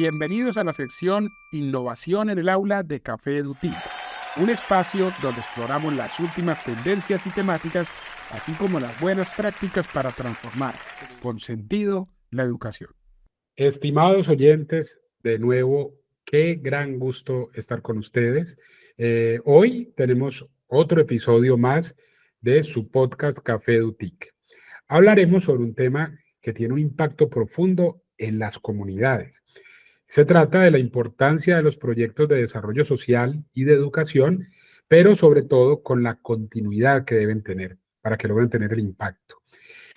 Bienvenidos a la sección Innovación en el aula de Café EduTip, un espacio donde exploramos las últimas tendencias y temáticas, así como las buenas prácticas para transformar con sentido la educación. Estimados oyentes, de nuevo, qué gran gusto estar con ustedes. Hoy tenemos otro episodio más de su podcast Café EduTIC. Hablaremos sobre un tema que tiene un impacto profundo en las comunidades. Se trata de la importancia de los proyectos de desarrollo social y de educación, pero sobre todo con la continuidad que deben tener para que logren tener el impacto.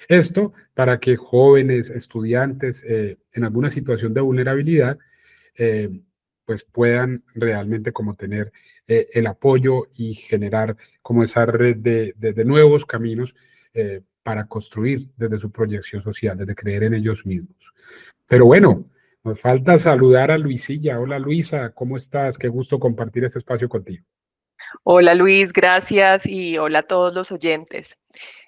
Esto para que jóvenes, estudiantes en alguna situación de vulnerabilidad, eh, pues puedan realmente como tener el apoyo y generar como esa red de nuevos caminos para construir desde su proyección social, desde creer en ellos mismos. Pero bueno, nos falta saludar a Luisilla. Hola Luisa, ¿cómo estás? Qué gusto compartir este espacio contigo. Hola Luis, gracias y hola a todos los oyentes.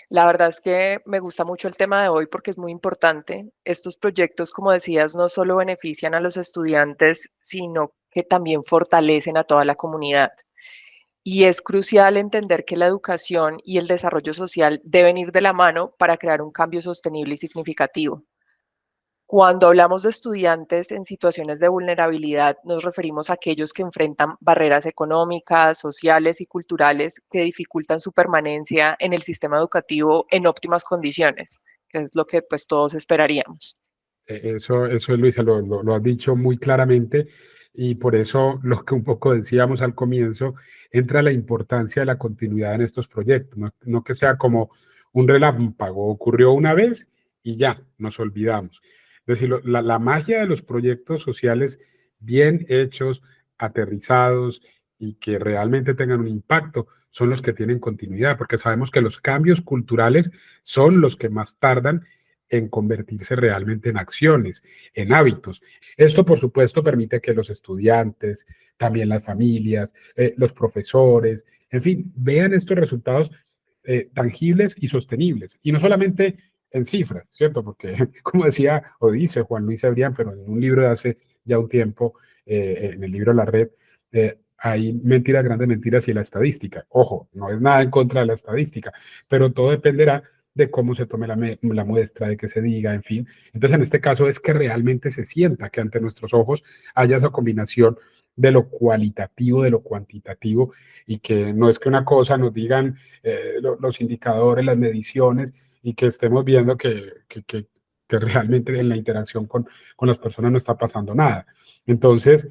La verdad es que me gusta mucho el tema de hoy porque es muy importante. Estos proyectos, como decías, no solo benefician a los estudiantes, sino que también fortalecen a toda la comunidad. Y es crucial entender que la educación y el desarrollo social deben ir de la mano para crear un cambio sostenible y significativo. Cuando hablamos de estudiantes en situaciones de vulnerabilidad, nos referimos a aquellos que enfrentan barreras económicas, sociales y culturales que dificultan su permanencia en el sistema educativo en óptimas condiciones, que es lo que pues todos esperaríamos. Eso Luisa, lo has dicho muy claramente y por eso lo que un poco decíamos al comienzo, entra la importancia de la continuidad en estos proyectos, no que sea como un relámpago, ocurrió una vez y ya, nos olvidamos. Es decir, la magia de los proyectos sociales bien hechos, aterrizados y que realmente tengan un impacto son los que tienen continuidad, porque sabemos que los cambios culturales son los que más tardan en convertirse realmente en acciones, en hábitos. Esto, por supuesto, permite que los estudiantes, también las familias, los profesores, en fin, vean estos resultados tangibles y sostenibles. Y no solamente en cifras, ¿cierto? Porque, como decía o dice Juan Luis Cebrián, pero en un libro de hace ya un tiempo, en el libro La Red, hay mentiras, grandes mentiras y la estadística. Ojo, no es nada en contra de la estadística, pero todo dependerá de cómo se tome la muestra, de que se diga, en fin. Entonces, en este caso es que realmente se sienta que ante nuestros ojos haya esa combinación de lo cualitativo, de lo cuantitativo, y que no es que una cosa nos digan los indicadores, las mediciones, y que estemos viendo que realmente en la interacción con las personas no está pasando nada. Entonces,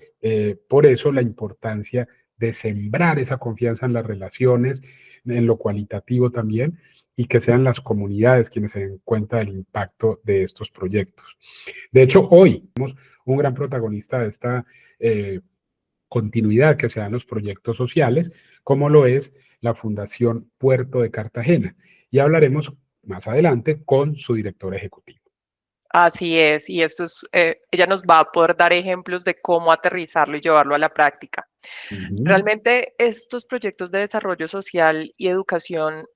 por eso la importancia de sembrar esa confianza en las relaciones, en lo cualitativo también, y que sean las comunidades quienes se den cuenta del impacto de estos proyectos. De hecho, hoy tenemos un gran protagonista de esta continuidad que se dan los proyectos sociales, como lo es la Fundación Puerto de Cartagena. Y hablaremos más adelante con su director ejecutivo. Así es, y ella nos va a poder dar ejemplos de cómo aterrizarlo y llevarlo a la práctica. Realmente estos proyectos de desarrollo social y educación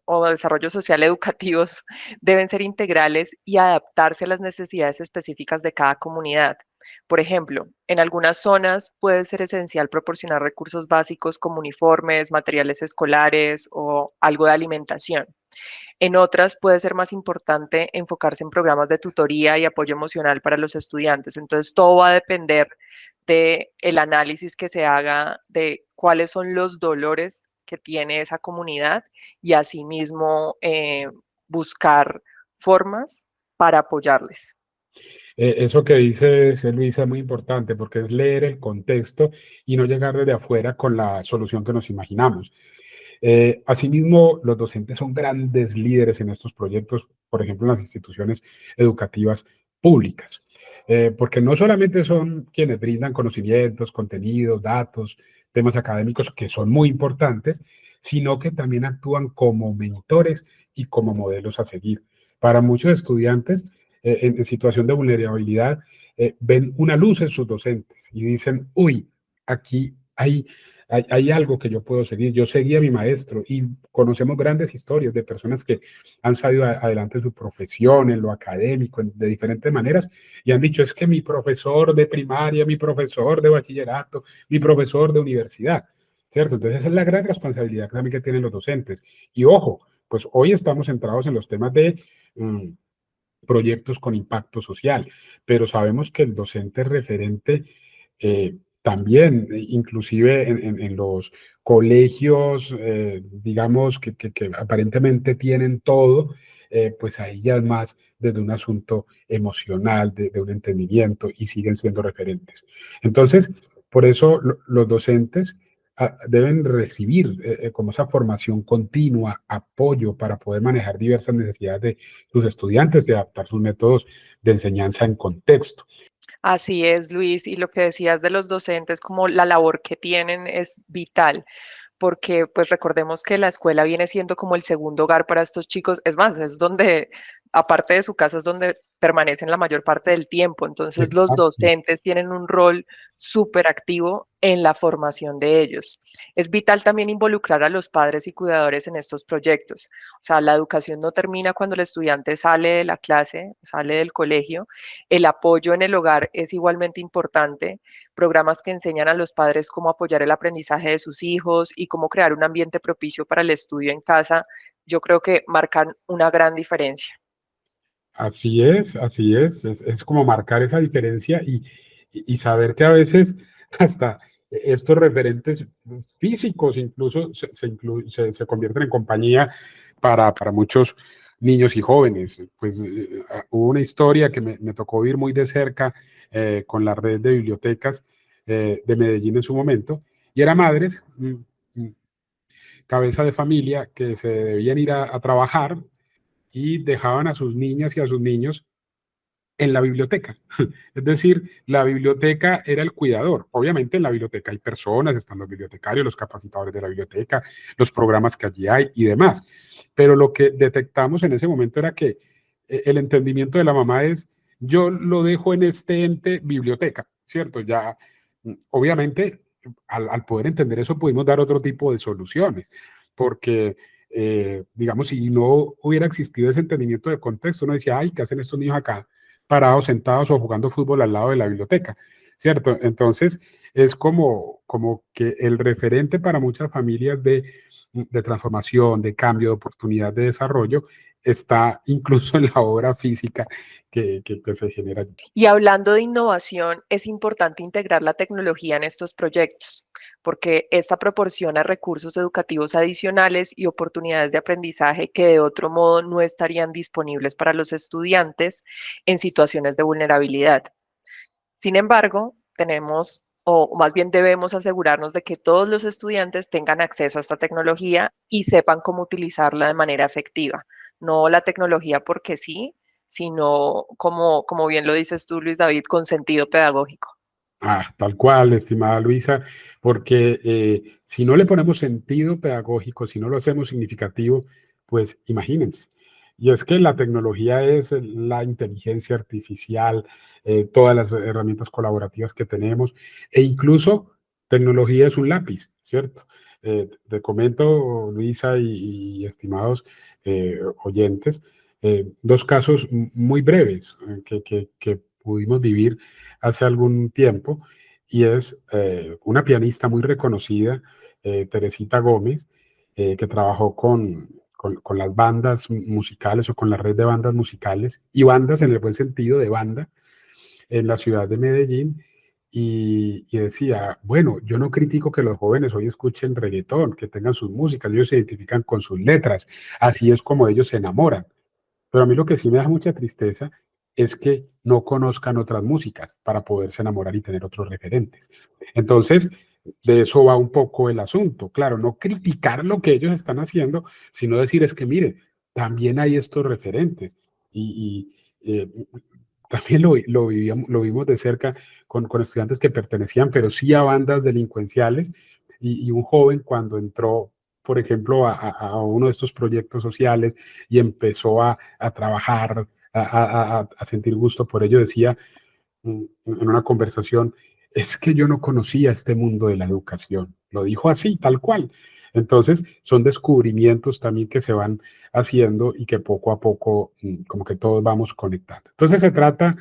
o desarrollo social educativos deben ser integrales y adaptarse a las necesidades específicas de cada comunidad. Por ejemplo, en algunas zonas puede ser esencial proporcionar recursos básicos como uniformes, materiales escolares o algo de alimentación. En otras puede ser más importante enfocarse en programas de tutoría y apoyo emocional para los estudiantes. Entonces, todo va a depender del análisis que se haga de cuáles son los dolores que tiene esa comunidad y asimismo buscar formas para apoyarles. Eso que dices, Luisa, es muy importante porque es leer el contexto y no llegar desde afuera con la solución que nos imaginamos. Asimismo, los docentes son grandes líderes en estos proyectos, por ejemplo, en las instituciones educativas públicas, porque no solamente son quienes brindan conocimientos, contenidos, datos, temas académicos que son muy importantes, sino que también actúan como mentores y como modelos a seguir. Para muchos estudiantes en situación de vulnerabilidad, ven una luz en sus docentes y dicen, uy, aquí hay algo que yo puedo seguir. Yo seguí a mi maestro y conocemos grandes historias de personas que han salido adelante en su profesión, en lo académico, de diferentes maneras, y han dicho, es que mi profesor de primaria, mi profesor de bachillerato, mi profesor de universidad, ¿cierto? Entonces esa es la gran responsabilidad también que tienen los docentes. Y ojo, pues hoy estamos centrados en los temas de proyectos con impacto social, pero sabemos que el docente referente también, inclusive en los colegios, digamos, que aparentemente tienen todo, pues ahí ya es más desde un asunto emocional, de un entendimiento, y siguen siendo referentes. Entonces, por eso los docentes deben recibir como esa formación continua, apoyo para poder manejar diversas necesidades de sus estudiantes y adaptar sus métodos de enseñanza en contexto. Así es, Luis, y lo que decías de los docentes, como la labor que tienen es vital, porque pues recordemos que la escuela viene siendo como el segundo hogar para estos chicos, es más, es donde, aparte de su casa, es donde permanecen la mayor parte del tiempo, entonces los Exacto. docentes tienen un rol súper activo en la formación de ellos. Es vital también involucrar a los padres y cuidadores en estos proyectos, o sea, la educación no termina cuando el estudiante sale de la clase, sale del colegio, el apoyo en el hogar es igualmente importante, programas que enseñan a los padres cómo apoyar el aprendizaje de sus hijos y cómo crear un ambiente propicio para el estudio en casa, yo creo que marcan una gran diferencia. Así es como marcar esa diferencia y saber que a veces hasta estos referentes físicos incluso se convierten en compañía para muchos niños y jóvenes. Pues hubo una historia que me tocó vivir muy de cerca con la red de bibliotecas de Medellín en su momento, y era madres, cabeza de familia, que se debían ir a trabajar y dejaban a sus niñas y a sus niños en la biblioteca. Es decir, la biblioteca era el cuidador. Obviamente en la biblioteca hay personas, están los bibliotecarios, los capacitadores de la biblioteca, los programas que allí hay y demás. Pero lo que detectamos en ese momento era que el entendimiento de la mamá es, yo lo dejo en este ente biblioteca, ¿cierto? Ya, obviamente, al poder entender eso, pudimos dar otro tipo de soluciones, porque digamos, si no hubiera existido ese entendimiento de contexto, uno decía, ay, ¿qué hacen estos niños acá parados, sentados o jugando fútbol al lado de la biblioteca? ¿Cierto? Entonces, es como que el referente para muchas familias de transformación, de cambio, de oportunidad de desarrollo, está incluso en la obra física que se genera. Y hablando de innovación, es importante integrar la tecnología en estos proyectos, porque esta proporciona recursos educativos adicionales y oportunidades de aprendizaje que de otro modo no estarían disponibles para los estudiantes en situaciones de vulnerabilidad. Sin embargo, tenemos, o más bien debemos asegurarnos de que todos los estudiantes tengan acceso a esta tecnología y sepan cómo utilizarla de manera efectiva. No la tecnología porque sí, sino como bien lo dices tú, Luis David, con sentido pedagógico. Tal cual, estimada Luisa, porque si no le ponemos sentido pedagógico, si no lo hacemos significativo, pues imagínense. Y es que la tecnología es la inteligencia artificial, todas las herramientas colaborativas que tenemos, e incluso tecnología es un lápiz, ¿cierto? Te comento, Luisa y estimados oyentes, dos casos muy breves que pudimos vivir hace algún tiempo, y es una pianista muy reconocida, Teresita Gómez, que trabajó con las bandas musicales o con la red de bandas musicales y bandas en el buen sentido de banda en la ciudad de Medellín. Y decía, bueno, yo no critico que los jóvenes hoy escuchen reggaetón, que tengan sus músicas, ellos se identifican con sus letras, así es como ellos se enamoran. Pero a mí lo que sí me da mucha tristeza es que no conozcan otras músicas para poderse enamorar y tener otros referentes. Entonces, de eso va un poco el asunto. Claro, no criticar lo que ellos están haciendo, sino decir es que, mire, también hay estos referentes. Y también lo vimos de cerca con estudiantes que pertenecían, pero sí a bandas delincuenciales. Y un joven cuando entró, por ejemplo, a uno de estos proyectos sociales y empezó a trabajar, a sentir gusto por ello, decía en una conversación, es que yo no conocía este mundo de la educación. Lo dijo así, tal cual. Entonces, son descubrimientos también que se van haciendo y que poco a poco, como que todos vamos conectando. Entonces, se trata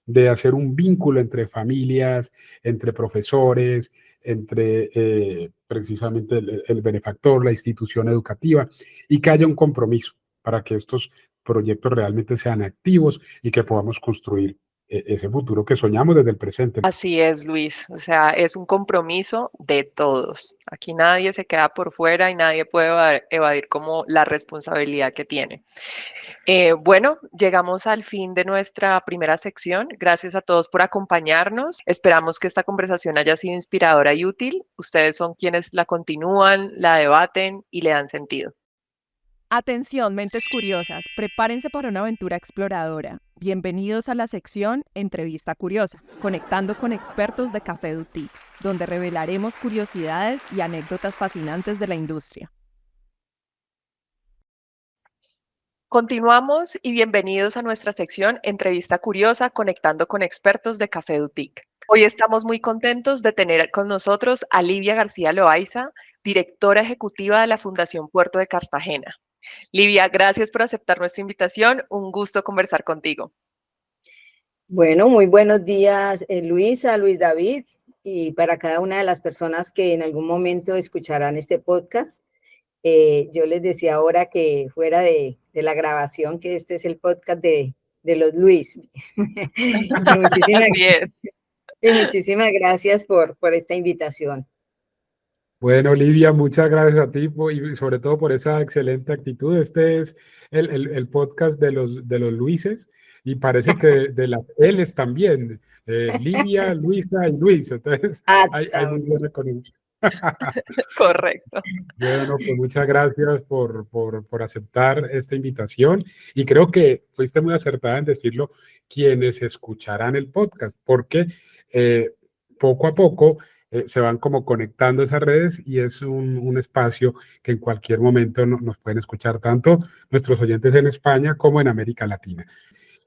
de hacer un vínculo entre familias, entre profesores, entre precisamente el benefactor, la institución educativa, y que haya un compromiso para que estos proyectos realmente sean activos y que podamos construir ese futuro que soñamos desde el presente. Así es, Luis. O sea, es un compromiso de todos. Aquí nadie se queda por fuera y nadie puede evadir como la responsabilidad que tiene. Bueno, llegamos al fin de nuestra primera sección. Gracias a todos por acompañarnos. Esperamos que esta conversación haya sido inspiradora y útil. Ustedes son quienes la continúan, la debaten y le dan sentido. Atención, mentes curiosas, prepárense para una aventura exploradora. Bienvenidos a la sección Entrevista Curiosa, conectando con expertos de Café Duty, donde revelaremos curiosidades y anécdotas fascinantes de la industria. Continuamos y bienvenidos a nuestra sección Entrevista Curiosa, conectando con expertos de Café Duty. Hoy estamos muy contentos de tener con nosotros a Livia García Loaiza, directora ejecutiva de la Fundación Puerto de Cartagena. Livia, gracias por aceptar nuestra invitación. Un gusto conversar contigo. Bueno, muy buenos días, Luisa, Luis David, y para cada una de las personas que en algún momento escucharán este podcast. Yo les decía ahora que fuera de la grabación que este es el podcast de los Luis. y muchísimas gracias por esta invitación. Bueno, Olivia, muchas gracias a ti y sobre todo por esa excelente actitud. Este es el podcast de los Luises y parece que de las L's también. Livia, Luisa y Luis. Entonces, hay muy buena conexión. Correcto. Bueno, pues muchas gracias por aceptar esta invitación y creo que fuiste muy acertada en decirlo quienes escucharán el podcast, porque poco a poco se van como conectando esas redes y es un espacio que en cualquier momento nos pueden escuchar tanto nuestros oyentes en España como en América Latina.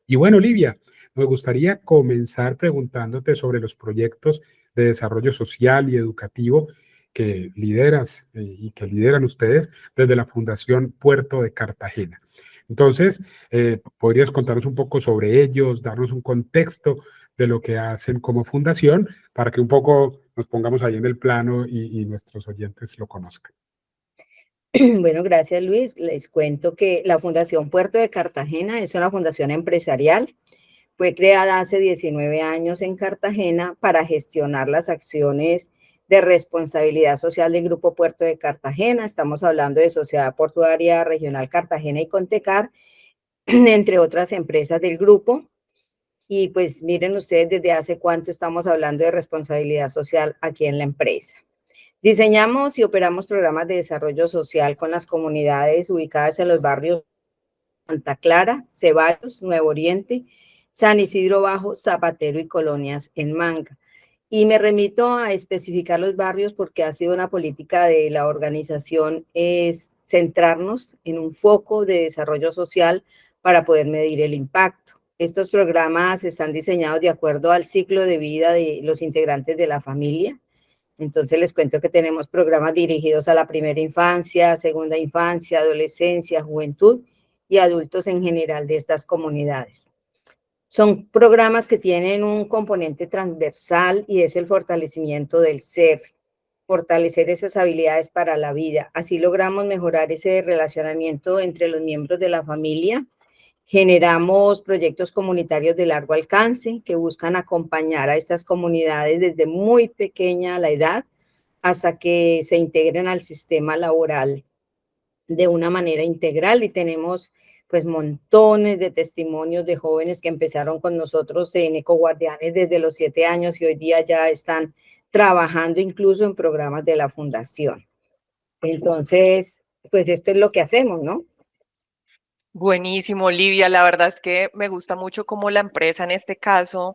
Y bueno, Olivia, me gustaría comenzar preguntándote sobre los proyectos de desarrollo social y educativo que lideras y que lideran ustedes desde la Fundación Puerto de Cartagena. Entonces, ¿podrías contarnos un poco sobre ellos, darnos un contexto de lo que hacen como fundación para que un poco nos pongamos ahí en el plano y nuestros oyentes lo conozcan? Bueno, gracias, Luis. Les cuento que la Fundación Puerto de Cartagena es una fundación empresarial. Fue creada hace 19 años en Cartagena para gestionar las acciones de responsabilidad social del Grupo Puerto de Cartagena. Estamos hablando de Sociedad Portuaria Regional Cartagena y Contecar, entre otras empresas del grupo. Y pues miren ustedes desde hace cuánto estamos hablando de responsabilidad social aquí en la empresa. Diseñamos y operamos programas de desarrollo social con las comunidades ubicadas en los barrios Santa Clara, Ceballos, Nuevo Oriente, San Isidro Bajo, Zapatero y Colonias en Manga. Y me remito a especificar los barrios porque ha sido una política de la organización, es centrarnos en un foco de desarrollo social para poder medir el impacto. Estos programas están diseñados de acuerdo al ciclo de vida de los integrantes de la familia. Entonces les cuento que tenemos programas dirigidos a la primera infancia, segunda infancia, adolescencia, juventud y adultos en general de estas comunidades. Son programas que tienen un componente transversal y es el fortalecimiento del ser, fortalecer esas habilidades para la vida. Así logramos mejorar ese relacionamiento entre los miembros de la familia. Generamos proyectos comunitarios de largo alcance que buscan acompañar a estas comunidades desde muy pequeña la edad hasta que se integren al sistema laboral de una manera integral y tenemos pues montones de testimonios de jóvenes que empezaron con nosotros en Ecoguardianes desde los 7 años y hoy día ya están trabajando incluso en programas de la fundación. Entonces, pues esto es lo que hacemos, ¿no? Buenísimo, Olivia. La verdad es que me gusta mucho cómo la empresa en este caso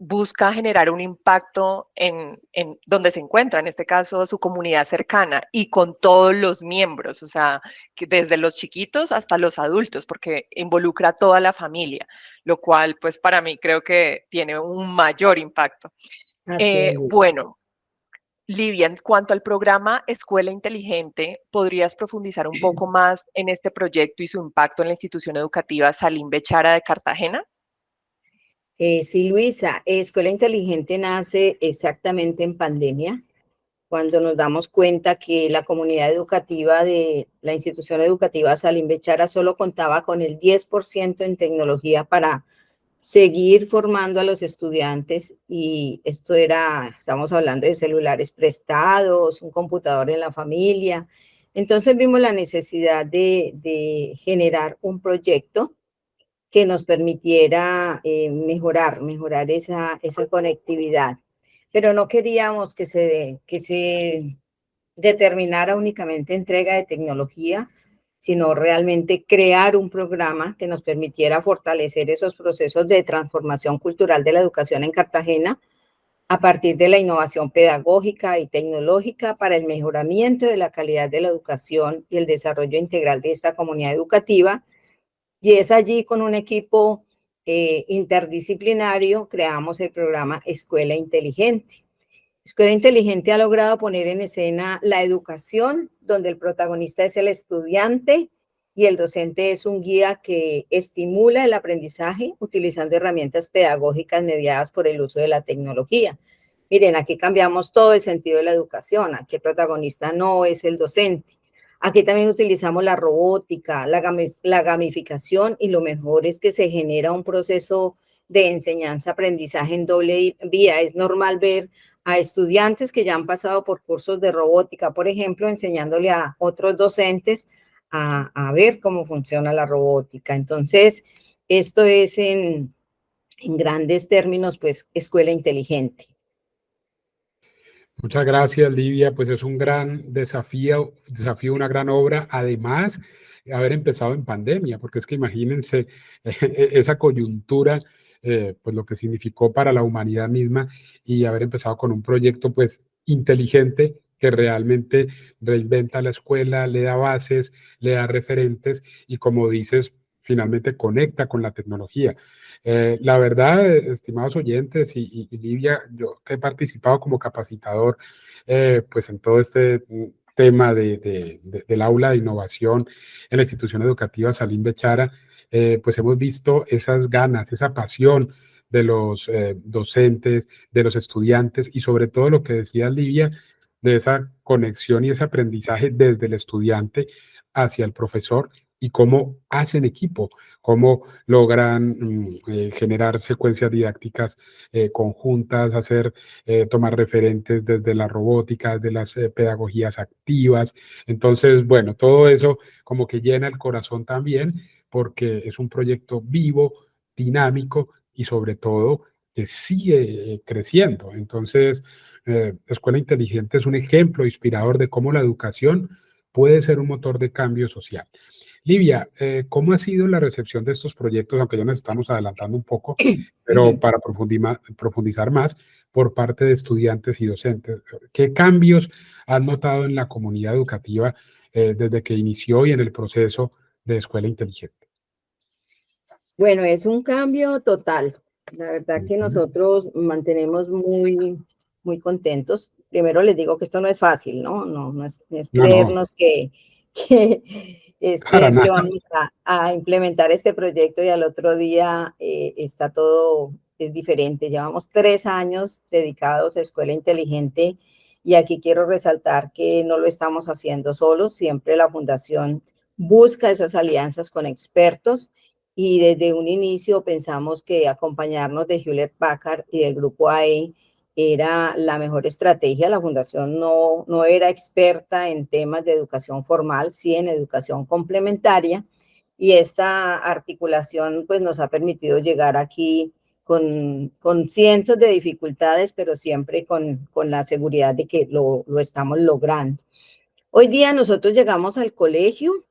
busca generar un impacto en donde se encuentra, en este caso su comunidad cercana y con todos los miembros, o sea, que desde los chiquitos hasta los adultos, porque involucra a toda la familia, lo cual pues para mí creo que tiene un mayor impacto. Así es, Luis. Bueno, Livia, en cuanto al programa Escuela Inteligente, ¿podrías profundizar un poco más en este proyecto y su impacto en la institución educativa Salim Bechara de Cartagena? Sí, Luisa, Escuela Inteligente nace exactamente en pandemia, cuando nos damos cuenta que la comunidad educativa de la institución educativa Salim Bechara solo contaba con el 10% en tecnología para seguir formando a los estudiantes, y esto era, estamos hablando de celulares prestados, un computador en la familia. Entonces vimos la necesidad de generar un proyecto que nos permitiera mejorar esa conectividad. Pero no queríamos que se determinara únicamente entrega de tecnología, sino realmente crear un programa que nos permitiera fortalecer esos procesos de transformación cultural de la educación en Cartagena a partir de la innovación pedagógica y tecnológica para el mejoramiento de la calidad de la educación y el desarrollo integral de esta comunidad educativa. Y es allí, con un equipo interdisciplinario, creamos el programa Escuela Inteligente. Escuela Inteligente ha logrado poner en escena la educación, donde el protagonista es el estudiante y el docente es un guía que estimula el aprendizaje utilizando herramientas pedagógicas mediadas por el uso de la tecnología. Miren, aquí cambiamos todo el sentido de la educación. Aquí el protagonista no es el docente. Aquí también utilizamos la robótica, la gamificación, y lo mejor es que se genera un proceso de enseñanza-aprendizaje en doble vía. Es normal ver a estudiantes que ya han pasado por cursos de robótica, por ejemplo, enseñándole a otros docentes a ver cómo funciona la robótica. Entonces, esto es en grandes términos, pues, escuela inteligente. Muchas gracias, Livia. Pues es un gran desafío, una gran obra. Además, haber empezado en pandemia, porque es que imagínense esa coyuntura, pues lo que significó para la humanidad misma, y haber empezado con un proyecto, pues, inteligente, que realmente reinventa la escuela, le da bases, le da referentes y, como dices, finalmente conecta con la tecnología. La verdad, estimados oyentes y Livia, yo que he participado como capacitador, pues en todo este tema del aula de innovación en la institución educativa Salim Bechara, pues hemos visto esas ganas, esa pasión de los docentes, de los estudiantes, y sobre todo lo que decía Livia, de esa conexión y ese aprendizaje desde el estudiante hacia el profesor, y cómo hacen equipo, cómo logran generar secuencias didácticas conjuntas, tomar referentes desde la robótica, desde las pedagogías activas. Entonces, bueno, todo eso como que llena el corazón también, porque es un proyecto vivo, dinámico y sobre todo que sigue creciendo. Entonces, Escuela Inteligente es un ejemplo inspirador de cómo la educación puede ser un motor de cambio social. Livia, ¿cómo ha sido la recepción de estos proyectos, aunque ya nos estamos adelantando un poco, pero para profundizar más por parte de estudiantes y docentes? ¿Qué cambios han notado en la comunidad educativa desde que inició y en el proceso de Escuela Inteligente? Bueno, es un cambio total. La verdad que nosotros mantenemos muy contentos. Primero les digo que esto no es fácil, ¿no? No es creernos que vamos a implementar este proyecto y al otro día está todo es diferente. Llevamos 3 años dedicados a Escuela Inteligente, y aquí quiero resaltar que no lo estamos haciendo solos. Siempre la Fundación busca esas alianzas con expertos, y desde un inicio pensamos que acompañarnos de Hewlett Packard y del grupo AE era la mejor estrategia. La Fundación no era experta en temas de educación formal, sí en educación complementaria, y esta articulación pues nos ha permitido llegar aquí con cientos de dificultades, pero siempre con la seguridad de que lo estamos logrando. Hoy día nosotros llegamos al colegio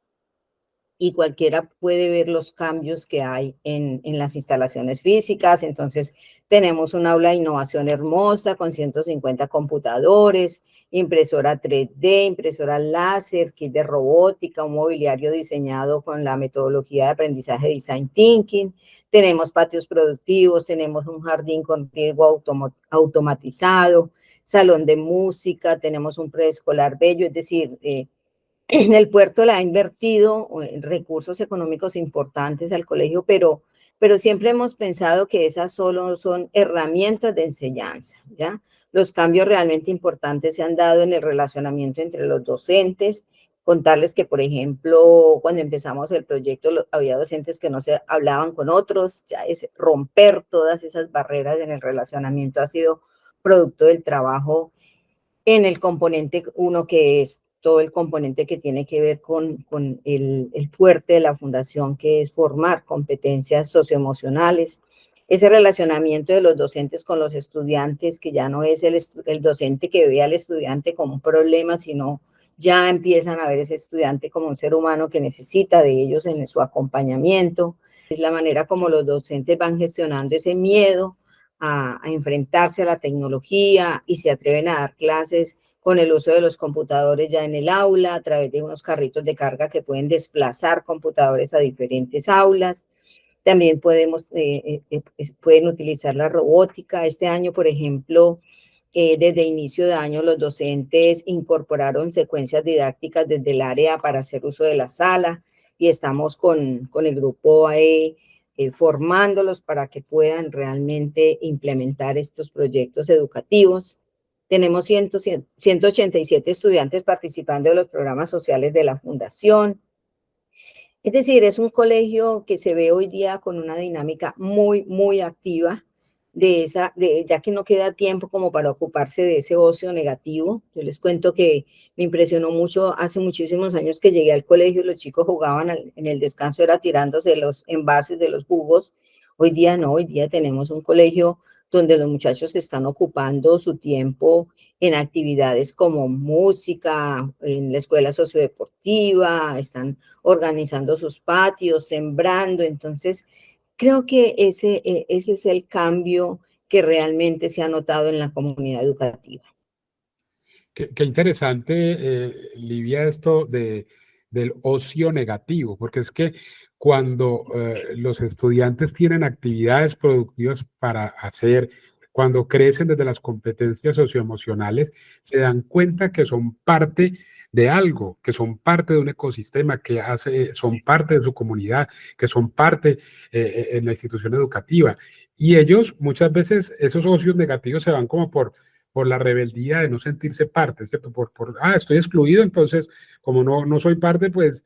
y cualquiera puede ver los cambios que hay en las instalaciones físicas. Entonces, tenemos un aula de innovación hermosa con 150 computadores, impresora 3D, impresora láser, kit de robótica, un mobiliario diseñado con la metodología de aprendizaje Design Thinking. Tenemos patios productivos, tenemos un jardín con riego automatizado, salón de música, tenemos un preescolar bello, es decir, en el puerto le ha invertido recursos económicos importantes al colegio, pero siempre hemos pensado que esas solo son herramientas de enseñanza, ¿ya? Los cambios realmente importantes se han dado en el relacionamiento entre los docentes. Contarles que, por ejemplo, cuando empezamos el proyecto, había docentes que no se hablaban con otros, ya es romper todas esas barreras en el relacionamiento ha sido producto del trabajo en el componente 1, que es todo el componente que tiene que ver con el fuerte de la fundación, que es formar competencias socioemocionales, ese relacionamiento de los docentes con los estudiantes, que ya no es el docente que ve al estudiante como un problema, sino ya empiezan a ver ese estudiante como un ser humano que necesita de ellos en su acompañamiento. Es la manera como los docentes van gestionando ese miedo a enfrentarse a la tecnología y se atreven a dar clases con el uso de los computadores ya en el aula, a través de unos carritos de carga que pueden desplazar computadores a diferentes aulas. También pueden utilizar la robótica. Este año, por ejemplo, desde inicio de año, los docentes incorporaron secuencias didácticas desde el área para hacer uso de la sala y estamos con el grupo AE formándolos para que puedan realmente implementar estos proyectos educativos. Tenemos 187 estudiantes participando de los programas sociales de la Fundación. Es decir, es un colegio que se ve hoy día con una dinámica muy, muy activa, ya que no queda tiempo como para ocuparse de ese ocio negativo. Yo les cuento que me impresionó mucho hace muchísimos años que llegué al colegio y los chicos jugaban en el descanso, era tirándose los envases de los jugos. Hoy día no, hoy día tenemos un colegio donde los muchachos están ocupando su tiempo en actividades como música, en la escuela sociodeportiva, están organizando sus patios, sembrando. Entonces, creo que ese es el cambio que realmente se ha notado en la comunidad educativa. Qué interesante, Livia, esto del ocio negativo, porque es que cuando los estudiantes tienen actividades productivas para hacer, cuando crecen desde las competencias socioemocionales, se dan cuenta que son parte de algo, que son parte de un ecosistema, son parte de su comunidad, que son parte en la institución educativa. Y ellos, muchas veces, esos ocios negativos se van como por la rebeldía de no sentirse parte, ¿cierto? Estoy excluido, entonces, como no soy parte, pues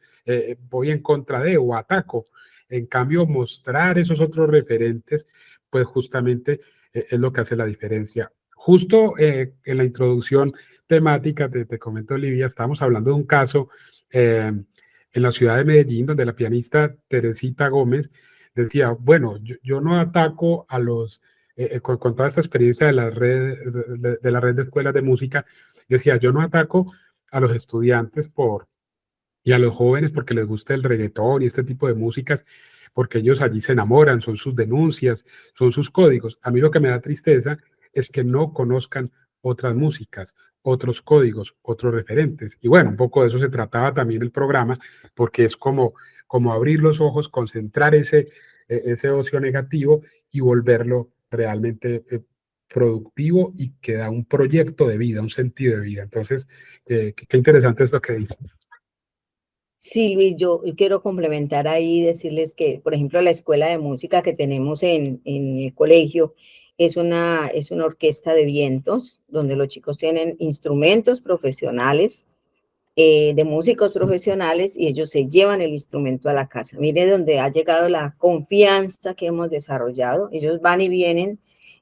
voy en contra de o ataco. En cambio, mostrar esos otros referentes, pues justamente es lo que hace la diferencia. Justo en la introducción temática, te comento, Olivia, estábamos hablando de un caso en la ciudad de Medellín, donde la pianista Teresita Gómez decía, bueno, yo no ataco a los con toda esta experiencia de la red de escuelas de música, decía, yo no ataco a los estudiantes y a los jóvenes porque les gusta el reggaetón y este tipo de músicas, porque ellos allí se enamoran, son sus denuncias, son sus códigos. A mí lo que me da tristeza es que no conozcan otras músicas, otros códigos, otros referentes. Y bueno, un poco de eso se trataba también el programa, porque es como abrir los ojos, concentrar ese ocio negativo y volverlo realmente productivo y que da un proyecto de vida, un sentido de vida. Entonces, qué interesante es lo que dices. Sí, Luis, yo quiero complementar ahí y decirles que, por ejemplo, la escuela de música que tenemos en el colegio es una orquesta de vientos, donde los chicos tienen instrumentos profesionales, de músicos profesionales, y ellos se llevan el instrumento a la casa. Mire dónde ha llegado la confianza que hemos desarrollado. Ellos van y vienen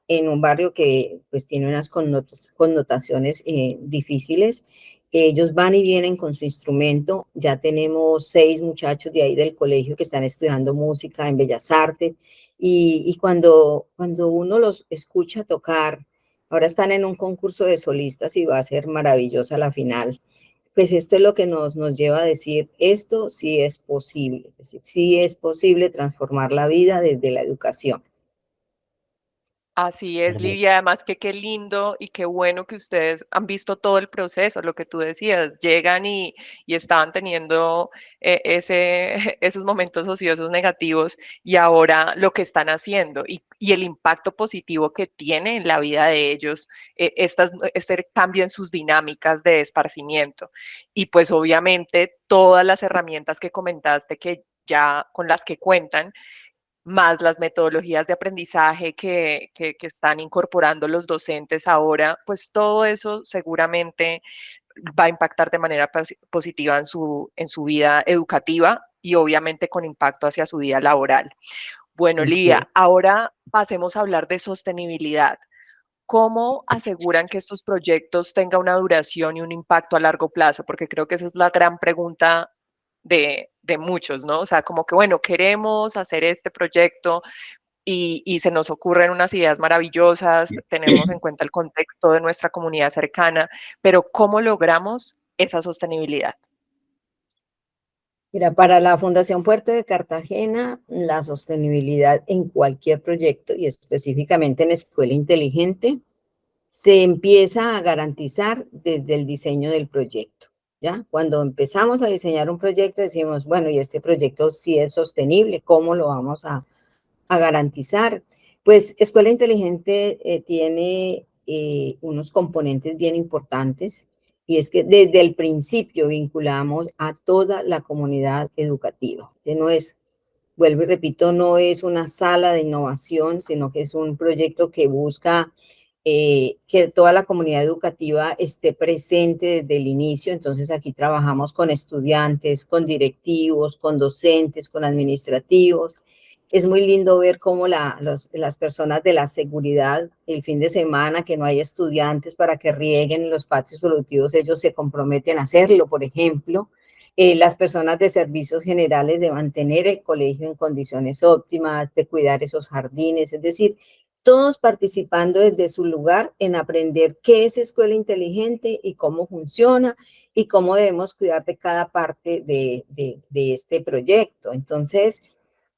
en un barrio que pues tiene unas connotaciones difíciles. Ellos van y vienen con su instrumento. Ya tenemos 6 muchachos de ahí del colegio que están estudiando música en Bellas Artes, y cuando uno los escucha tocar, ahora están en un concurso de solistas y va a ser maravillosa la final. pues esto es lo que nos lleva a decir, esto sí es posible, es decir, sí es posible transformar la vida desde la educación. Así es, Livia. Además que qué lindo y qué bueno que ustedes han visto todo el proceso, lo que tú decías, llegan y estaban teniendo esos momentos ociosos negativos y ahora lo que están haciendo y el impacto positivo que tiene en la vida de ellos, este cambio en sus dinámicas de esparcimiento. Y pues obviamente todas las herramientas que comentaste que ya con las que cuentan, más las metodologías de aprendizaje que están incorporando los docentes ahora, pues todo eso seguramente va a impactar de manera positiva en su vida educativa y obviamente con impacto hacia su vida laboral. Bueno, Lidia, ahora pasemos a hablar de sostenibilidad. ¿Cómo aseguran que estos proyectos tengan una duración y un impacto a largo plazo? Porque creo que esa es la gran pregunta de muchos, ¿no? O sea, como que, bueno, queremos hacer este proyecto y se nos ocurren unas ideas maravillosas, tenemos en cuenta el contexto de nuestra comunidad cercana, pero ¿cómo logramos esa sostenibilidad? Mira, para la Fundación Puerto de Cartagena, la sostenibilidad en cualquier proyecto y específicamente en Escuela Inteligente se empieza a garantizar desde el diseño del proyecto, ¿ya? Cuando empezamos a diseñar un proyecto decimos, bueno, y este proyecto sí es sostenible, ¿cómo lo vamos a garantizar? Pues Escuela Inteligente tiene unos componentes bien importantes y es que desde el principio vinculamos a toda la comunidad educativa. Que no es, vuelvo y repito, no es una sala de innovación, sino que es un proyecto que busca que toda la comunidad educativa esté presente desde el inicio. Entonces aquí trabajamos con estudiantes, con directivos, con docentes, con administrativos. Es muy lindo ver cómo las personas de la seguridad, el fin de semana, que no hay estudiantes para que rieguen en los patios productivos, ellos se comprometen a hacerlo, por ejemplo. Las personas de servicios generales de mantener el colegio en condiciones óptimas, de cuidar esos jardines, es decir, todos participando desde su lugar en aprender qué es escuela inteligente y cómo funciona y cómo debemos cuidar de cada parte de este proyecto. Entonces,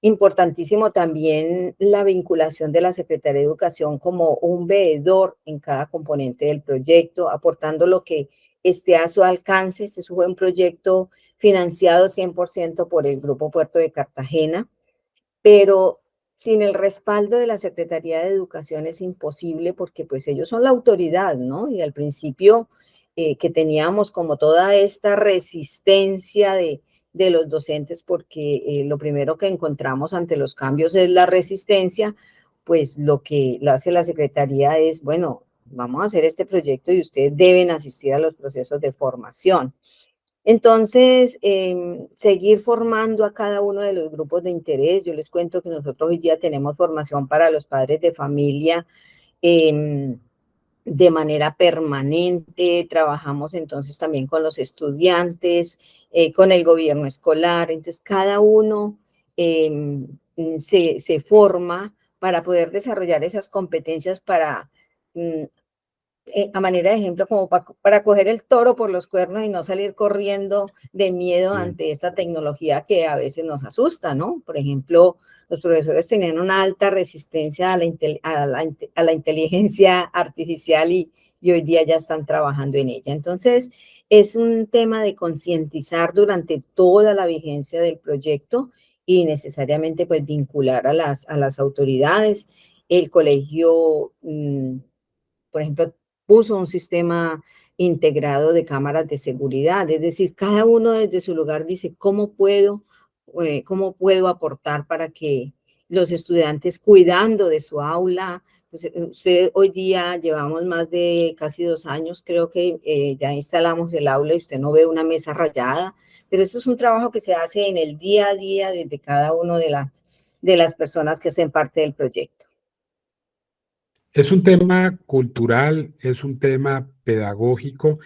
importantísimo también la vinculación de la Secretaría de Educación como un veedor en cada componente del proyecto, aportando lo que esté a su alcance. Este fue un proyecto financiado 100% por el Grupo Puerto de Cartagena, pero sin el respaldo de la Secretaría de Educación es imposible porque pues ellos son la autoridad, ¿no? Y al principio que teníamos como toda esta resistencia de los docentes porque lo primero que encontramos ante los cambios es la resistencia, pues lo que hace la Secretaría es, bueno, vamos a hacer este proyecto y ustedes deben asistir a los procesos de formación. Entonces, seguir formando a cada uno de los grupos de interés. Yo les cuento que nosotros hoy día tenemos formación para los padres de familia de manera permanente. Trabajamos entonces también con los estudiantes, con el gobierno escolar. Entonces, cada uno se forma para poder desarrollar esas competencias para a manera de ejemplo, como para coger el toro por los cuernos y no salir corriendo de miedo ante esta tecnología que a veces nos asusta, ¿no? Por ejemplo, los profesores tenían una alta resistencia a la inteligencia artificial y hoy día ya están trabajando en ella. Entonces, es un tema de concientizar durante toda la vigencia del proyecto y necesariamente pues vincular a las autoridades. El colegio, por ejemplo, puso un sistema integrado de cámaras de seguridad, es decir, cada uno desde su lugar dice, ¿cómo puedo aportar para que los estudiantes cuidando de su aula? Pues, usted hoy día llevamos más de casi 2 años, creo que ya instalamos el aula y usted no ve una mesa rayada, pero eso es un trabajo que se hace en el día a día desde cada una de las personas que hacen parte del proyecto. Es un tema cultural, es un tema pedagógico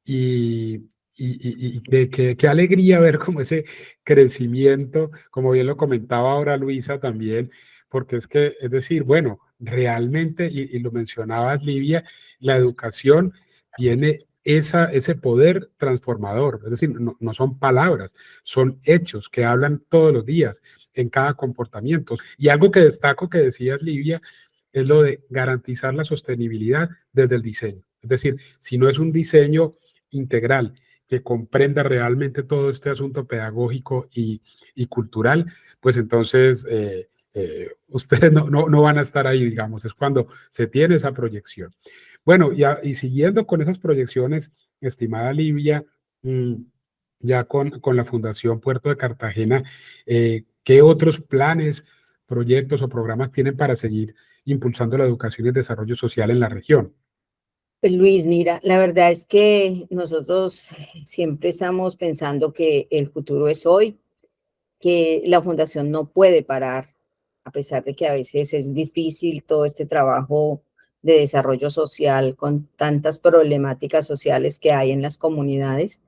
y qué alegría ver como ese crecimiento, como bien lo comentaba ahora Luisa también, porque es decir, bueno, realmente, y lo mencionabas Livia, la educación tiene ese poder transformador, es decir, no son palabras, son hechos que hablan todos los días en cada comportamiento. Y algo que destaco que decías, Livia, es lo de garantizar la sostenibilidad desde el diseño. Es decir, si no es un diseño integral que comprenda realmente todo este asunto pedagógico y cultural, pues entonces ustedes no van a estar ahí, digamos, es cuando se tiene esa proyección. Bueno, y siguiendo con esas proyecciones, estimada Livia, ya con la Fundación Puerto de Cartagena, ¿qué otros planes, proyectos o programas tienen para seguir impulsando la educación y el desarrollo social en la región? Pues Luis, mira, la verdad es que nosotros siempre estamos pensando que el futuro es hoy, que la fundación no puede parar, a pesar de que a veces es difícil todo este trabajo de desarrollo social con tantas problemáticas sociales que hay en las comunidades,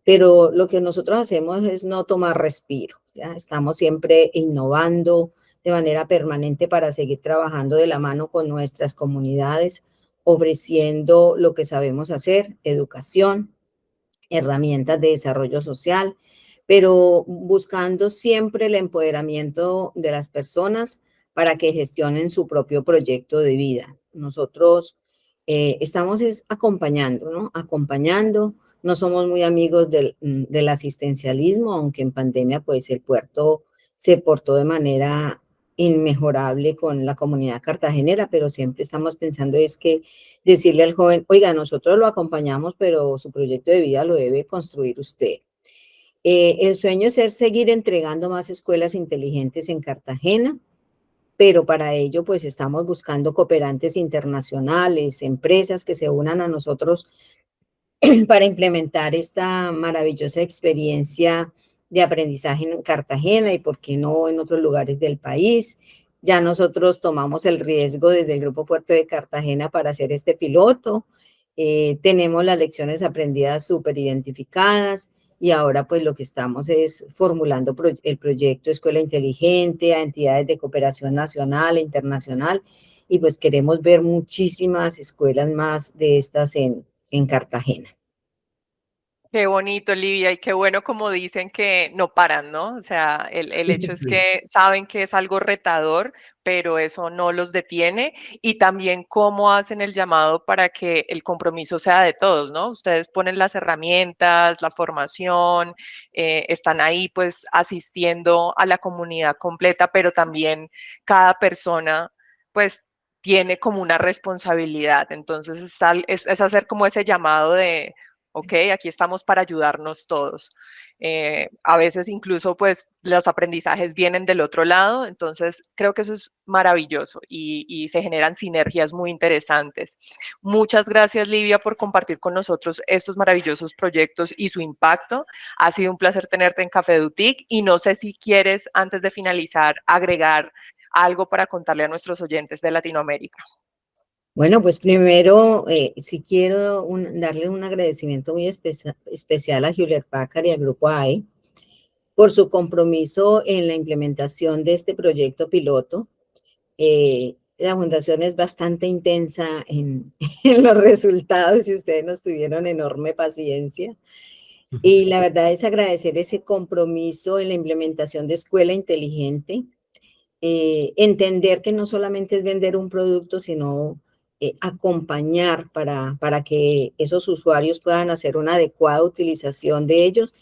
pero lo que nosotros hacemos es no tomar respiro, ¿ya? Estamos siempre innovando de manera permanente para seguir trabajando de la mano con nuestras comunidades, ofreciendo lo que sabemos hacer, educación, herramientas de desarrollo social, pero buscando siempre el empoderamiento de las personas para que gestionen su propio proyecto de vida. Nosotros estamos acompañando, ¿no? Acompañando, no somos muy amigos del asistencialismo, aunque en pandemia pues el puerto se portó de manera inmejorable con la comunidad cartagenera, pero siempre estamos pensando es que decirle al joven, oiga, nosotros lo acompañamos, pero su proyecto de vida lo debe construir usted. El sueño es seguir entregando más escuelas inteligentes en Cartagena, pero para ello pues estamos buscando cooperantes internacionales, empresas que se unan a nosotros para implementar esta maravillosa experiencia de aprendizaje en Cartagena y por qué no en otros lugares del país. Ya nosotros tomamos el riesgo desde el Grupo Puerto de Cartagena para hacer este piloto. Tenemos las lecciones aprendidas súper identificadas y ahora pues lo que estamos es formulando el proyecto Escuela Inteligente a entidades de cooperación nacional e internacional y pues queremos ver muchísimas escuelas más de estas en Cartagena. Qué bonito, Livia, y qué bueno como dicen que no paran, ¿no? O sea, el hecho es que saben que es algo retador, pero eso no los detiene, y también cómo hacen el llamado para que el compromiso sea de todos, ¿no? Ustedes ponen las herramientas, la formación, están ahí pues asistiendo a la comunidad completa, pero también cada persona pues tiene como una responsabilidad. Entonces es hacer como ese llamado de ok, aquí estamos para ayudarnos todos. A veces incluso pues los aprendizajes vienen del otro lado, entonces creo que eso es maravilloso y se generan sinergias muy interesantes. Muchas gracias, Livia, por compartir con nosotros estos maravillosos proyectos y su impacto. Ha sido un placer tenerte en Café Dutic y no sé si quieres, antes de finalizar, agregar algo para contarle a nuestros oyentes de Latinoamérica. Bueno, pues primero, sí quiero darle un agradecimiento muy especial a Hewlett Packard y al Grupo AE por su compromiso en la implementación de este proyecto piloto. La fundación es bastante intensa en los resultados y ustedes nos tuvieron enorme paciencia. Y la verdad es agradecer ese compromiso en la implementación de Escuela Inteligente, entender que no solamente es vender un producto, sino acompañar para que esos usuarios puedan hacer una adecuada utilización de ellos.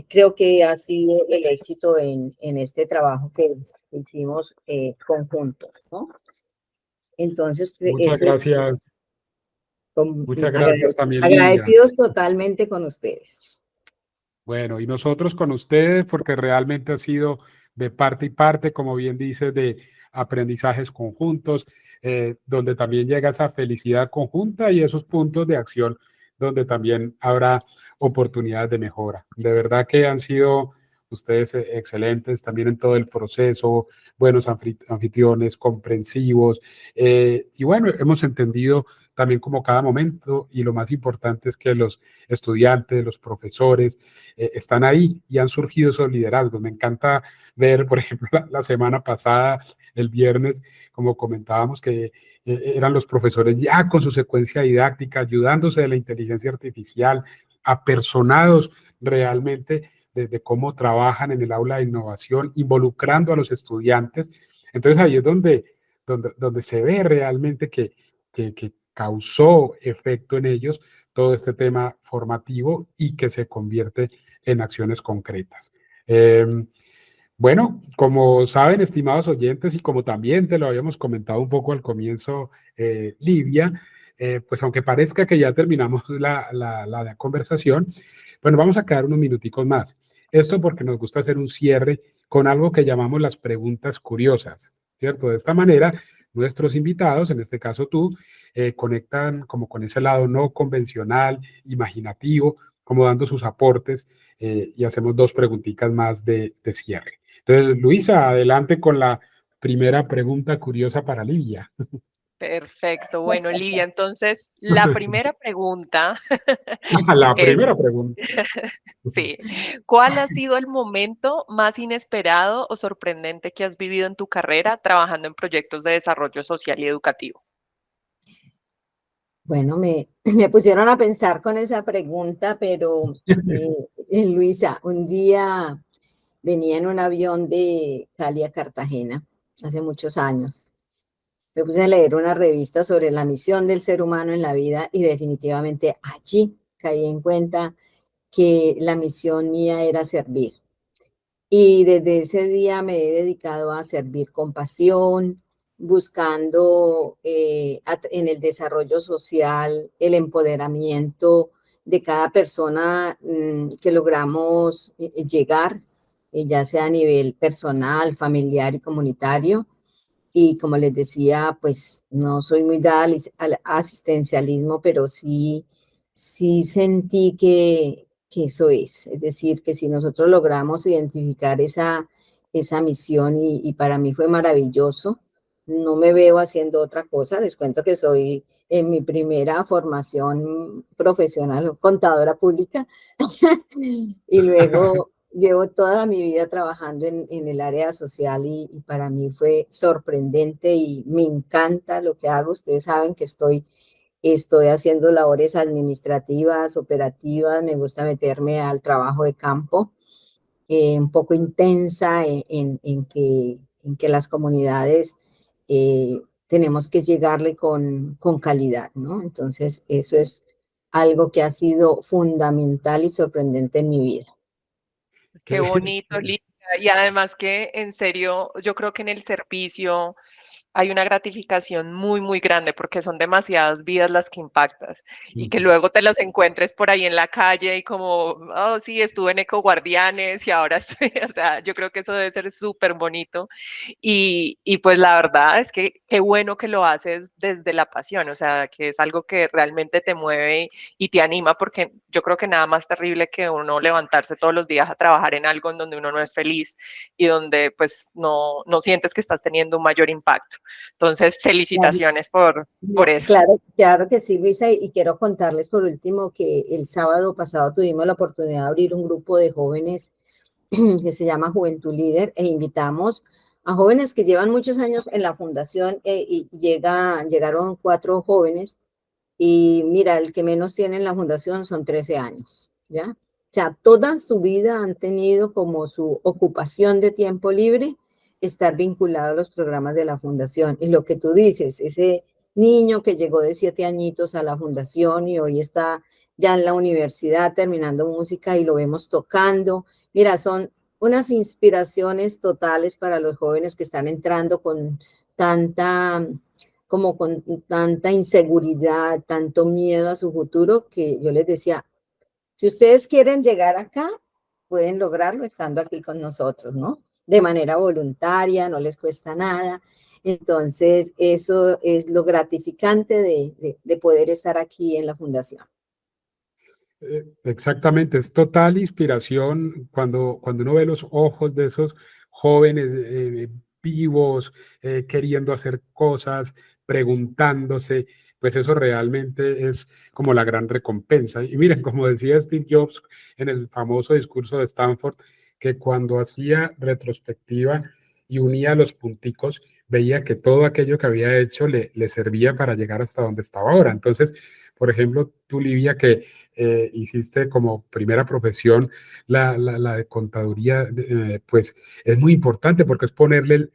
Creo que ha sido el éxito en este trabajo que hicimos conjuntos, ¿no? Entonces, Muchas eso es gracias. Muchas gracias también, Livia. agradecidos totalmente con ustedes. Bueno, y nosotros con ustedes, porque realmente ha sido de parte y parte, como bien dices, de aprendizajes conjuntos, donde también llega esa felicidad conjunta y esos puntos de acción donde también habrá oportunidades de mejora. De verdad que han sido ustedes excelentes también en todo el proceso, buenos anfitriones, comprensivos, y bueno, hemos entendido también como cada momento, y lo más importante es que los estudiantes, los profesores están ahí y han surgido esos liderazgos. Me encanta ver, por ejemplo, la semana pasada, el viernes, como comentábamos, que eran los profesores ya con su secuencia didáctica, ayudándose de la inteligencia artificial, apersonados realmente de cómo trabajan en el aula de innovación, involucrando a los estudiantes. Entonces ahí es donde se ve realmente que causó efecto en ellos todo este tema formativo y que se convierte en acciones concretas. Bueno, como saben, estimados oyentes, y como también te lo habíamos comentado un poco al comienzo, Livia, pues aunque parezca que ya terminamos la conversación, bueno, vamos a quedar unos minuticos más. Esto porque nos gusta hacer un cierre con algo que llamamos las preguntas curiosas, ¿cierto? De esta manera, nuestros invitados, en este caso tú, conectan como con ese lado no convencional, imaginativo, como dando sus aportes, y hacemos dos preguntitas más de cierre. Entonces, Luisa, adelante con la primera pregunta curiosa para Livia. Perfecto. Bueno, Livia, entonces la primera pregunta La es, primera pregunta. sí, ¿cuál ha sido el momento más inesperado o sorprendente que has vivido en tu carrera trabajando en proyectos de desarrollo social y educativo? Bueno, me pusieron a pensar con esa pregunta, pero Luisa, un día venía en un avión de Cali a Cartagena, hace muchos años. Me puse a leer una revista sobre la misión del ser humano en la vida y definitivamente allí caí en cuenta que la misión mía era servir. Y desde ese día me he dedicado a servir con pasión, buscando en el desarrollo social el empoderamiento de cada persona que logramos llegar, ya sea a nivel personal, familiar y comunitario. Y como les decía, pues no soy muy dada al asistencialismo, pero sí sentí que eso es decir, que si nosotros logramos identificar esa misión y para mí fue maravilloso, no me veo haciendo otra cosa, les cuento que soy en mi primera formación profesional contadora pública y luego llevo toda mi vida trabajando en el área social y para mí fue sorprendente y me encanta lo que hago. Ustedes saben que estoy haciendo labores administrativas, operativas, me gusta meterme al trabajo de campo, un poco intensa en que las comunidades tenemos que llegarle con calidad, ¿no? Entonces, eso es algo que ha sido fundamental y sorprendente en mi vida. Qué bonito, Livia. Y además que en serio, yo creo que en el servicio hay una gratificación muy, muy grande porque son demasiadas vidas las que impactas y que luego te los encuentres por ahí en la calle y como, oh, sí, estuve en Eco Guardianes y ahora estoy, o sea, yo creo que eso debe ser súper bonito y pues la verdad es que qué bueno que lo haces desde la pasión, o sea, que es algo que realmente te mueve y te anima porque yo creo que nada más terrible que uno levantarse todos los días a trabajar en algo en donde uno no es feliz y donde pues no sientes que estás teniendo un mayor impacto. Entonces, felicitaciones por eso. Claro, claro que sí, Luisa, y quiero contarles por último que el sábado pasado tuvimos la oportunidad de abrir un grupo de jóvenes que se llama Juventud Líder e invitamos a jóvenes que llevan muchos años en la fundación y llegaron 4 jóvenes y mira, el que menos tiene en la fundación son 13 años, ¿ya? O sea, toda su vida han tenido como su ocupación de tiempo libre estar vinculado a los programas de la fundación. Y lo que tú dices, ese niño que llegó de 7 añitos a la fundación y hoy está ya en la universidad terminando música y lo vemos tocando. Mira, son unas inspiraciones totales para los jóvenes que están entrando con tanta inseguridad, tanto miedo a su futuro, que yo les decía, si ustedes quieren llegar acá, pueden lograrlo estando aquí con nosotros, ¿no? De manera voluntaria, no les cuesta nada. Entonces, eso es lo gratificante de poder estar aquí en la fundación. Exactamente, es total inspiración cuando uno ve los ojos de esos jóvenes vivos, queriendo hacer cosas, preguntándose, pues eso realmente es como la gran recompensa. Y miren, como decía Steve Jobs en el famoso discurso de Stanford, que cuando hacía retrospectiva y unía los punticos, veía que todo aquello que había hecho le servía para llegar hasta donde estaba ahora. Entonces, por ejemplo, tú, Livia, que hiciste como primera profesión la de contaduría, pues es muy importante porque es ponerle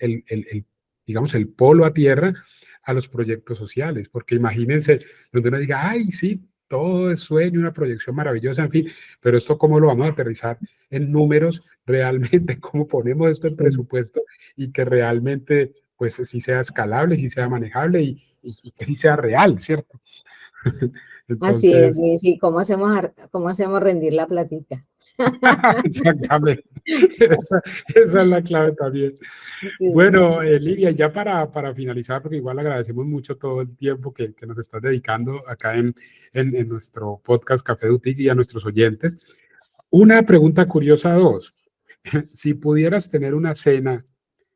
digamos, el polo a tierra a los proyectos sociales, porque imagínense donde uno diga, ay, sí, todo es sueño, una proyección maravillosa, en fin, pero esto cómo lo vamos a aterrizar en números realmente, cómo ponemos esto en Sí. presupuesto y que realmente, pues, sí sea escalable, sí sea manejable y que sí sea real, ¿cierto? Así es, Entonces, Luis, y cómo hacemos rendir la platica. exactamente, esa es la clave también. Sí. Bueno, Livia, ya para finalizar, porque igual agradecemos mucho todo el tiempo que nos estás dedicando acá en nuestro podcast Café Duty y a nuestros oyentes. Una pregunta curiosa dos. Si pudieras tener una cena,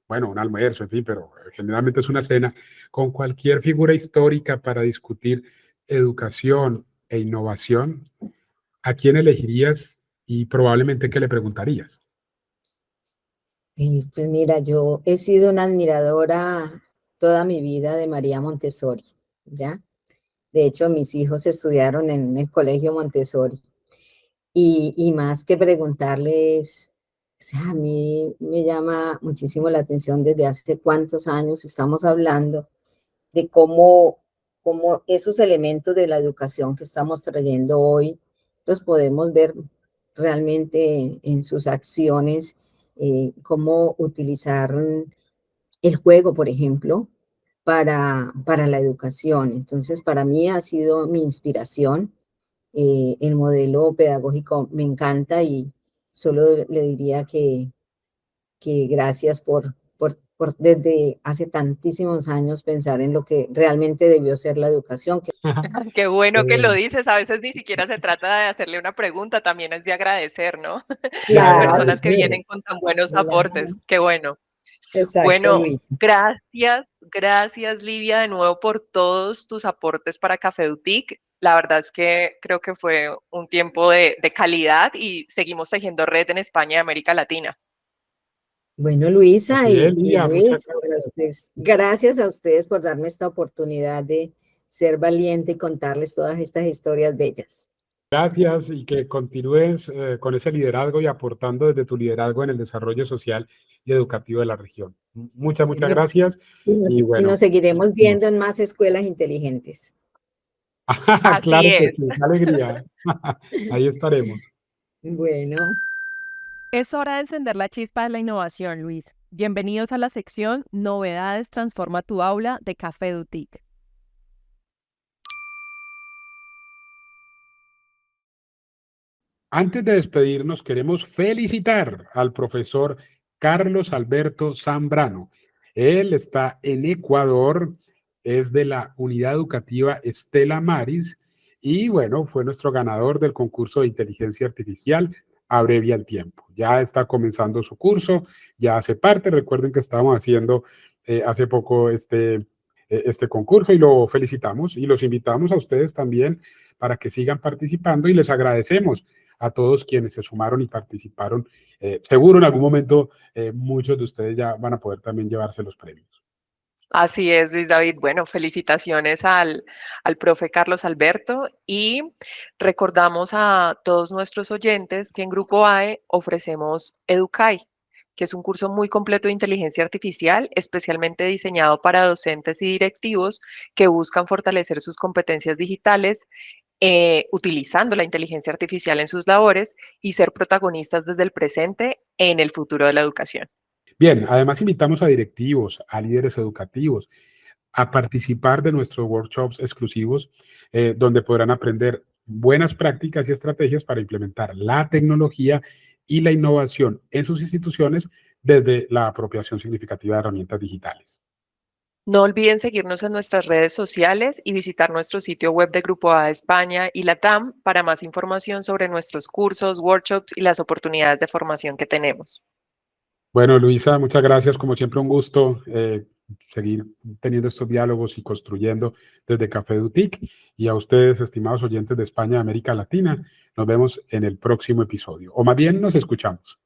bueno, un almuerzo, en fin, pero generalmente es una cena, con cualquier figura histórica para discutir educación e innovación, ¿a quién elegirías y probablemente qué le preguntarías? Pues mira, yo he sido una admiradora toda mi vida de María Montessori, ¿ya? De hecho, mis hijos estudiaron en el colegio Montessori. Y más que preguntarles, o sea, a mí me llama muchísimo la atención desde hace cuántos años estamos hablando de cómo esos elementos de la educación que estamos trayendo hoy los podemos ver realmente en sus acciones, cómo utilizar el juego, por ejemplo, para la educación. Entonces, para mí ha sido mi inspiración. El modelo pedagógico me encanta y solo le diría que gracias por desde hace tantísimos años pensar en lo que realmente debió ser la educación. Qué bueno que lo Eh, dices. A veces ni siquiera se trata de hacerle una pregunta, también es de agradecer, ¿no? de Las Claro, personas que agradecer. vienen con tan buenos claro. aportes. Qué bueno. Exacto, Bueno, Luis. gracias Livia de nuevo por todos tus aportes para Café Dutic. La verdad es que creo que fue un tiempo de calidad y seguimos tejiendo red en España y América Latina. Bueno, Luisa Así es, y Lía, muchas Luis, bueno, gracias. gracias a ustedes por darme esta oportunidad de ser valiente y contarles todas estas historias bellas. Gracias y que continúes con ese liderazgo y aportando desde tu liderazgo en el desarrollo social y educativo de la región. Muchas Bueno, gracias y y bueno, nos seguiremos viendo seguimos. en más escuelas inteligentes. Así Claro que es. sí, qué alegría. Ahí estaremos. Bueno. Es hora de encender la chispa de la innovación, Luis. Bienvenidos a la sección Novedades Transforma tu aula de Café Dutic. Antes de despedirnos, queremos felicitar al profesor Carlos Alberto Zambrano. Él está en Ecuador, es de la unidad educativa Estela Maris y bueno, fue nuestro ganador del concurso de inteligencia artificial Abrevia el Tiempo. Ya está comenzando su curso, ya hace parte. Recuerden que estábamos haciendo hace poco este concurso y lo felicitamos y los invitamos a ustedes también para que sigan participando y les agradecemos a todos quienes se sumaron y participaron. Seguro en algún momento muchos de ustedes ya van a poder también llevarse los premios. Así es, Luis David. Bueno, felicitaciones al profe Carlos Alberto y recordamos a todos nuestros oyentes que en Grupo AE ofrecemos Educai, que es un curso muy completo de inteligencia artificial, especialmente diseñado para docentes y directivos que buscan fortalecer sus competencias digitales utilizando la inteligencia artificial en sus labores y ser protagonistas desde el presente en el futuro de la educación. Bien, además invitamos a directivos, a líderes educativos, a participar de nuestros workshops exclusivos, donde podrán aprender buenas prácticas y estrategias para implementar la tecnología y la innovación en sus instituciones desde la apropiación significativa de herramientas digitales. No olviden seguirnos en nuestras redes sociales y visitar nuestro sitio web de Grupo A de España y Latam para más información sobre nuestros cursos, workshops y las oportunidades de formación que tenemos. Bueno, Luisa, muchas gracias. Como siempre, un gusto seguir teniendo estos diálogos y construyendo desde Café Dutic. Y a ustedes, estimados oyentes de España y América Latina, nos vemos en el próximo episodio, o más bien nos escuchamos.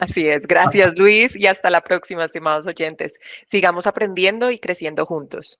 Así es. Gracias, Luis, y hasta la próxima, estimados oyentes. Sigamos aprendiendo y creciendo juntos.